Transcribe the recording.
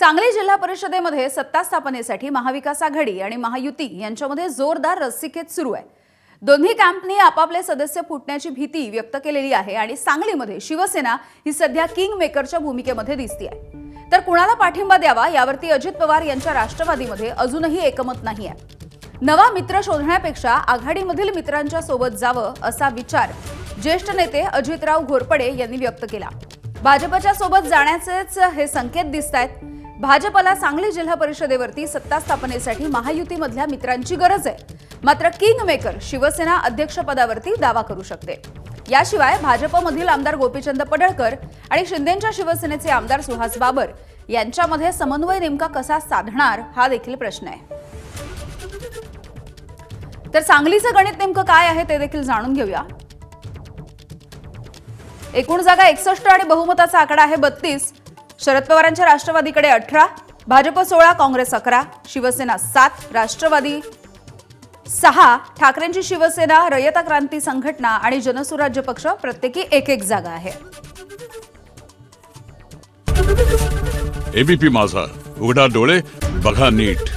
सांगली जिल्हा परिषदेमध्ये सत्ता स्थापनेसाठी महाविकास आघाडी आणि महायुती यांच्यामध्ये जोरदार रस्सीखेच सुरू आहे। दोन्ही कॅम्पनी आपापले सदस्य फुटण्याची भीती व्यक्त केलेली आहे आणि सांगलीमध्ये शिवसेना ही सध्या किंग मेकरच्या भूमिकेमध्ये दिसते आहे। तर कुणाला पाठिंबा द्यावा यावरती अजित पवार यांच्या राष्ट्रवादीमध्ये अजूनही एकमत नाही आहे। नवा मित्र शोधण्यापेक्षा आघाडीमधील मित्रांच्या सोबत जावं असा विचार ज्येष्ठ नेते अजितराव घोरपडे यांनी व्यक्त केला। भाजपच्या सोबत जाण्याचेच हे संकेत दिसतायत। भाजपला सांगली जिल्हा परिषदेवरती सत्ता स्थापनेसाठी महायुतीमधल्या मित्रांची गरज आहे, मात्र किंग मेकर शिवसेना अध्यक्षपदावरती दावा करू शकते। याशिवाय भाजपमधील आमदार गोपीचंद पडळकर आणि शिंदेंच्या शिवसेनेचे आमदार सुहास बाबर यांच्यामध्ये समन्वय नेमका कसा साधणार हा देखील प्रश्न आहे। तर सांगलीचं गणित नेमकं काय आहे ते देखील जाणून घेऊया। एकूण जागा 61 आणि बहुमताचा आकडा आहे 32। शरद पवारांच्या राष्ट्रवादीकडे 18, भाजप 16, काँग्रेस 11, शिवसेना 7, राष्ट्रवादी 6, ठाकरेंची शिवसेना, रयत क्रांती संघटना आणि जनसुराज्य पक्ष प्रत्येकी एक जागा आहे। एबीपी माझा, उघडा डोळे बघा नीट।